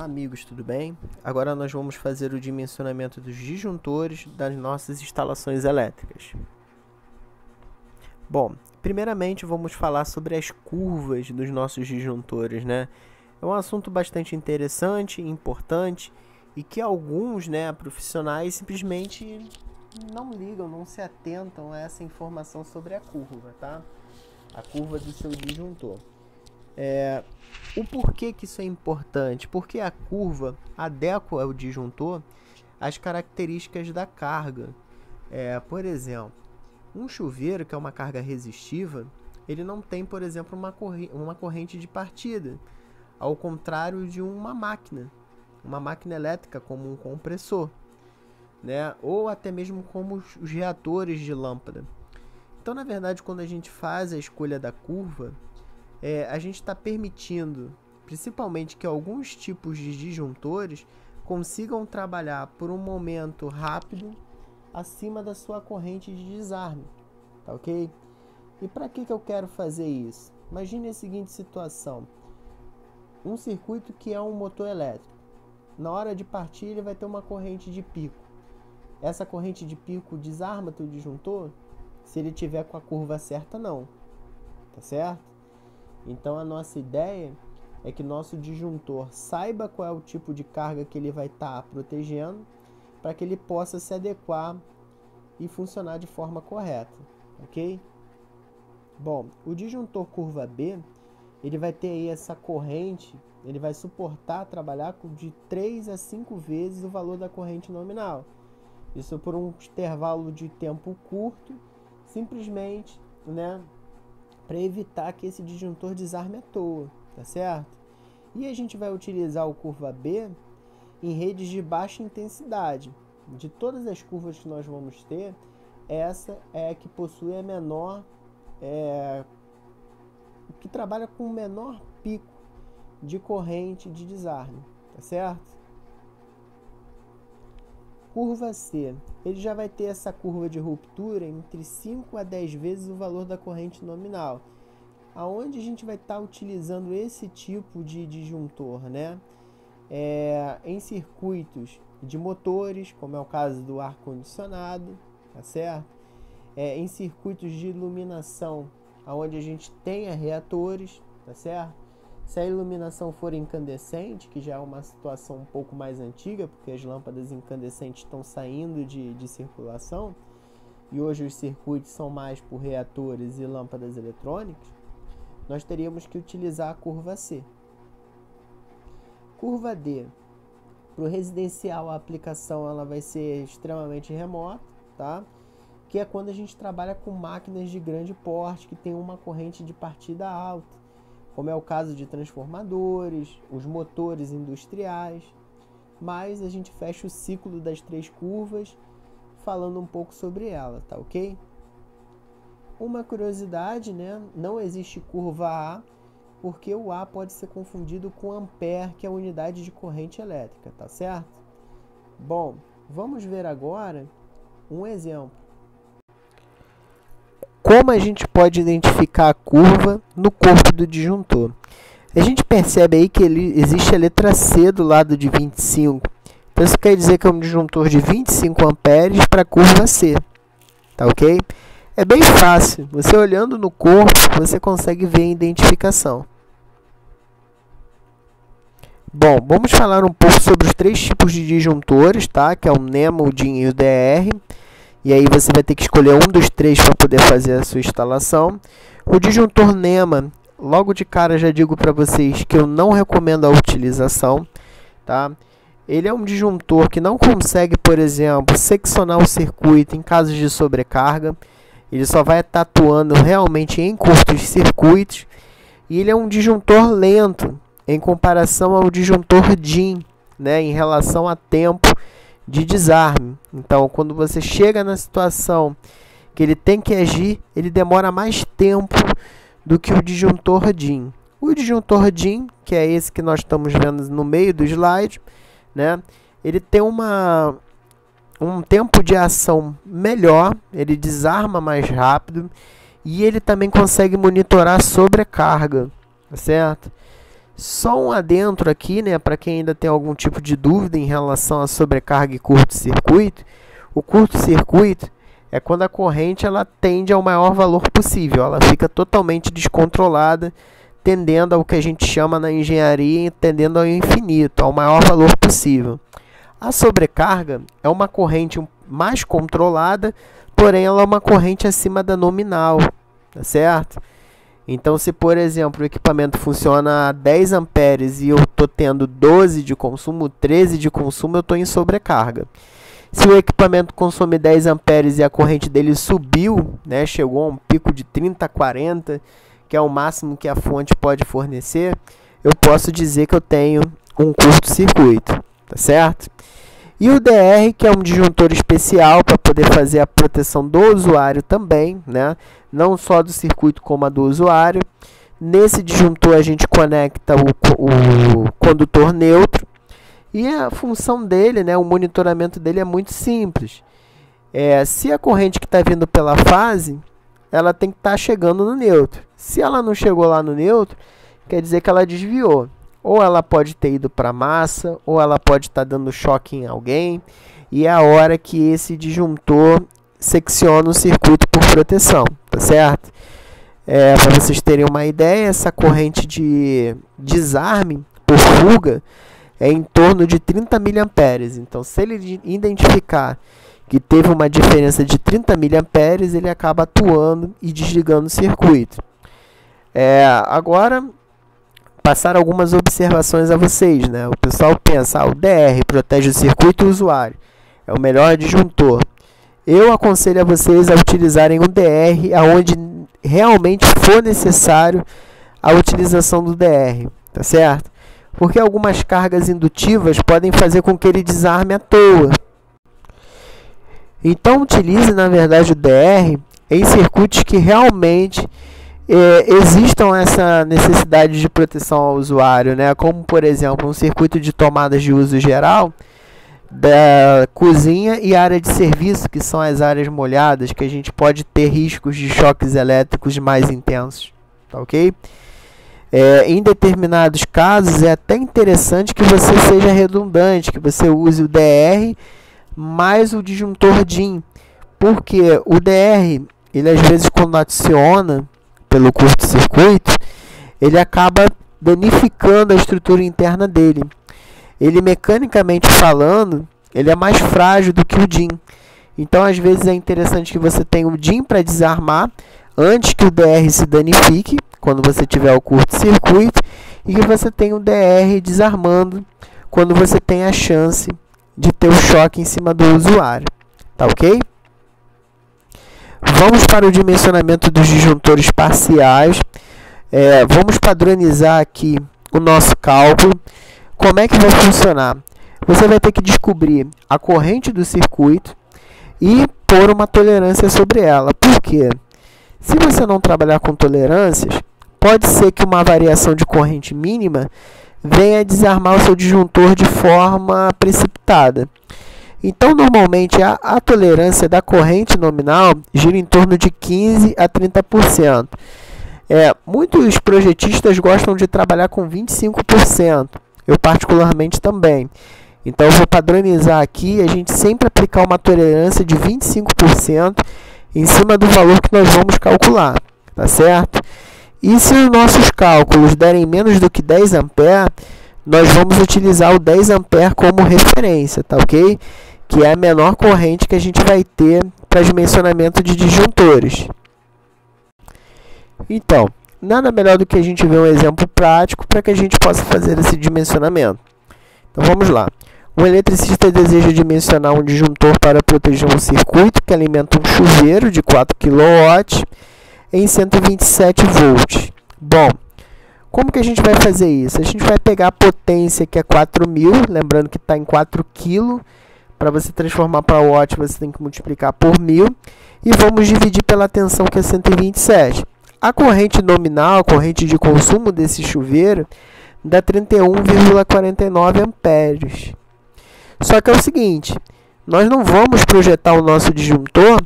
Olá amigos, tudo bem? Agora nós vamos fazer o dimensionamento dos disjuntores das nossas instalações elétricas. Bom, primeiramente vamos falar sobre as curvas dos nossos disjuntores, né? É um assunto bastante interessante, importante e que alguns, profissionais simplesmente não ligam, não se atentam a essa informação sobre a curva, tá? A curva do seu disjuntor. O porquê que isso é importante? Porque a curva adequa ao disjuntor às características da carga. Por exemplo, um chuveiro, que é uma carga resistiva, ele não tem, por exemplo, uma corrente de partida, ao contrário de uma máquina elétrica, como um compressor, né? Ou até mesmo como os reatores de lâmpada. Então, na verdade, quando a gente faz a escolha da curva, a gente está permitindo, principalmente, que alguns tipos de disjuntores consigam trabalhar por um momento rápido acima da sua corrente de desarme, tá ok? E para que eu quero fazer isso? Imagine a seguinte situação: um circuito que é um motor elétrico. Na hora de partir, ele vai ter uma corrente de pico. Essa corrente de pico desarma teu disjuntor? Se ele tiver com a curva certa, não. Tá certo? Então, a nossa ideia é que nosso disjuntor saiba qual é o tipo de carga que ele vai estar protegendo, para que ele possa se adequar e funcionar de forma correta, ok? Bom, o disjuntor curva B, ele vai ter aí essa corrente, ele vai suportar trabalhar de 3 a 5 vezes o valor da corrente nominal. Isso por um intervalo de tempo curto, simplesmente, para evitar que esse disjuntor desarme à toa, tá certo? E a gente vai utilizar o curva B em redes de baixa intensidade. De todas as curvas que nós vamos ter, essa é a que possui a menor, que trabalha com o menor pico de corrente de desarme, tá certo? Curva C, ele já vai ter essa curva de ruptura entre 5 a 10 vezes o valor da corrente nominal. Aonde a gente vai estar utilizando esse tipo de disjuntor, em circuitos de motores, como é o caso do ar-condicionado, tá certo? Em circuitos de iluminação, onde a gente tenha reatores, tá certo? Se a iluminação for incandescente, que já é uma situação um pouco mais antiga, porque as lâmpadas incandescentes estão saindo de circulação, e hoje os circuitos são mais por reatores e lâmpadas eletrônicas, nós teríamos que utilizar a curva C. Curva D. Para o residencial, a aplicação ela vai ser extremamente remota, tá? Que é quando a gente trabalha com máquinas de grande porte, que tem uma corrente de partida alta, como é o caso de transformadores, os motores industriais. Mas a gente fecha o ciclo das 3 curvas falando um pouco sobre ela, tá ok? Uma curiosidade, não existe curva A, porque o A pode ser confundido com ampere, que é a unidade de corrente elétrica, tá certo? Bom, vamos ver agora um exemplo. Como a gente pode identificar a curva no corpo do disjuntor? A gente percebe aí que existe a letra C do lado de 25. Então, isso quer dizer que é um disjuntor de 25 amperes para a curva C. Tá ok? É bem fácil. Você olhando no corpo, você consegue ver a identificação. Bom, vamos falar um pouco sobre os 3 tipos de disjuntores, tá? Que é o NEMA, o DIN e o DR. E aí você vai ter que escolher um dos 3 para poder fazer a sua instalação. O disjuntor NEMA, logo de cara já digo para vocês que eu não recomendo a utilização, tá? Ele é um disjuntor que não consegue, por exemplo, seccionar o circuito em casos de sobrecarga. Ele só vai estar atuando realmente em curtos circuitos. E ele é um disjuntor lento em comparação ao disjuntor DIN, em relação a tempo de desarme. Então, quando você chega na situação que ele tem que agir, ele demora mais tempo do que o disjuntor DIN. O disjuntor DIN, que é esse que nós estamos vendo no meio do slide, ele tem um tempo de ação melhor, ele desarma mais rápido e ele também consegue monitorar a sobrecarga, tá certo? Só um adentro aqui, né, para quem ainda tem algum tipo de dúvida em relação a sobrecarga e curto-circuito. O curto-circuito é quando a corrente ela tende ao maior valor possível, ela fica totalmente descontrolada, tendendo ao que a gente chama na engenharia, tendendo ao infinito, ao maior valor possível. A sobrecarga é uma corrente mais controlada, porém ela é uma corrente acima da nominal, tá certo? Então, se por exemplo o equipamento funciona a 10 amperes e eu estou tendo 12 de consumo, 13 de consumo, eu estou em sobrecarga. Se o equipamento consome 10 amperes e a corrente dele subiu, né, chegou a um pico de 30, 40, que é o máximo que a fonte pode fornecer, eu posso dizer que eu tenho um curto-circuito, tá certo? E o DR, que é um disjuntor especial para poder fazer a proteção do usuário também, né? Não só do circuito como a do usuário. Nesse disjuntor a gente conecta o condutor neutro e a função dele, né, o monitoramento dele é muito simples. Se a corrente que está vindo pela fase, ela tem que estar chegando no neutro. Se ela não chegou lá no neutro, quer dizer que ela desviou. Ou ela pode ter ido para a massa, ou ela pode estar dando choque em alguém. E é a hora que esse disjuntor secciona o circuito por proteção, tá certo? Para vocês terem uma ideia, essa corrente de desarme por fuga é em torno de 30 mA. Então, se ele identificar que teve uma diferença de 30 mA, ele acaba atuando e desligando o circuito. Agora, passar algumas observações a vocês, né? O pessoal pensa, o DR protege o circuito e o usuário, é o melhor disjuntor. Eu aconselho a vocês a utilizarem o DR aonde realmente for necessário a utilização do DR, tá certo? Porque algumas cargas indutivas podem fazer com que ele desarme à toa. Então, utilize, na verdade, o DR em circuitos que realmente existam essa necessidade de proteção ao usuário, né? Como, por exemplo, um circuito de tomadas de uso geral da cozinha e área de serviço, que são as áreas molhadas, que a gente pode ter riscos de choques elétricos mais intensos, tá ok? Em determinados casos, é até interessante que você seja redundante, que você use o DR mais o disjuntor DIN, porque o DR, ele às vezes quando aciona pelo curto-circuito, ele acaba danificando a estrutura interna dele. Ele, mecanicamente falando, ele é mais frágil do que o DIN. Então, às vezes, é interessante que você tenha o DIN para desarmar antes que o DR se danifique, quando você tiver o curto-circuito, e que você tenha o DR desarmando quando você tem a chance de ter o choque em cima do usuário. Tá ok? Vamos para o dimensionamento dos disjuntores parciais. Vamos padronizar aqui o nosso cálculo. Como é que vai funcionar? Você vai ter que descobrir a corrente do circuito e pôr uma tolerância sobre ela. Por quê? Se você não trabalhar com tolerâncias, pode ser que uma variação de corrente mínima venha desarmar o seu disjuntor de forma precipitada. Então, normalmente, a tolerância da corrente nominal gira em torno de 15% a 30%. Muitos projetistas gostam de trabalhar com 25%. Eu particularmente também. Então, eu vou padronizar aqui, a gente sempre aplicar uma tolerância de 25% em cima do valor que nós vamos calcular, tá certo? E se os nossos cálculos derem menos do que 10 A, nós vamos utilizar o 10 A como referência, tá ok? Que é a menor corrente que a gente vai ter para dimensionamento de disjuntores. Então, nada melhor do que a gente ver um exemplo prático para que a gente possa fazer esse dimensionamento. Então, vamos lá. O eletricista deseja dimensionar um disjuntor para proteger um circuito que alimenta um chuveiro de 4 kW em 127 volts. Bom, como que a gente vai fazer isso? A gente vai pegar a potência que é 4.000, lembrando que está em 4 kg. Para você transformar para watt, você tem que multiplicar por 1.000. E vamos dividir pela tensão, que é 127. A corrente nominal, a corrente de consumo desse chuveiro, dá 31,49 amperes. Só que é o seguinte, nós não vamos projetar o nosso disjuntor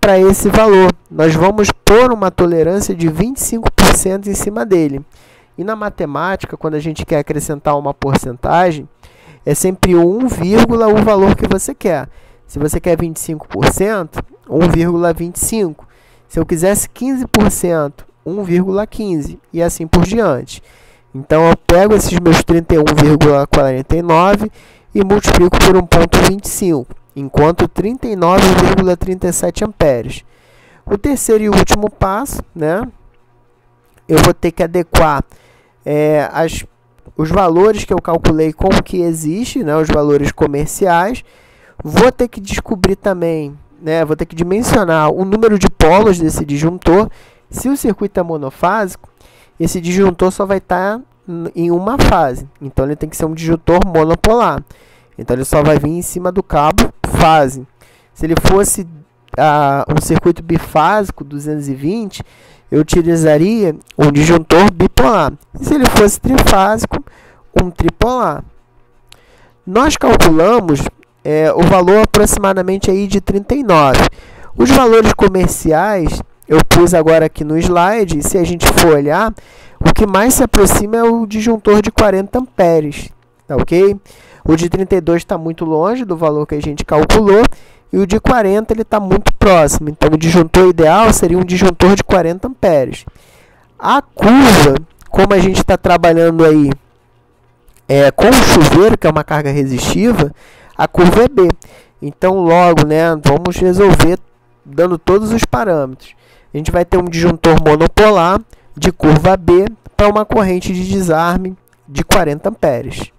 para esse valor. Nós vamos pôr uma tolerância de 25% em cima dele. E na matemática, quando a gente quer acrescentar uma porcentagem, é sempre 1, o valor que você quer. Se você quer 25%, 1,25. Se eu quisesse 15%, 1,15 e assim por diante. Então eu pego esses meus 31,49 e multiplico por 1,25, enquanto 39,37 amperes. O terceiro e último passo, né, eu vou ter que adequar os valores que eu calculei com o que existe, né, os valores comerciais. Vou ter que descobrir também, né, vou ter que dimensionar o número de polos desse disjuntor. Se o circuito é monofásico, esse disjuntor só vai estar em uma fase. Então, ele tem que ser um disjuntor monopolar. Então, ele só vai vir em cima do cabo fase. Se ele fosse um circuito bifásico, 220, eu utilizaria um disjuntor bipolar. E se ele fosse trifásico, um tripolar. Nós calculamos o valor aproximadamente aí de 39. Os valores comerciais eu pus agora aqui no slide, e se a gente for olhar, o que mais se aproxima é o disjuntor de 40 amperes, tá ok? O de 32 está muito longe do valor que a gente calculou, e o de 40 ele está muito próximo. Então, o disjuntor ideal seria um disjuntor de 40 amperes. A curva, como a gente está trabalhando aí com o chuveiro, que é uma carga resistiva, a curva é B. Então, logo, né, vamos resolver dando todos os parâmetros. A gente vai ter um disjuntor monopolar de curva B para uma corrente de desarme de 40 amperes.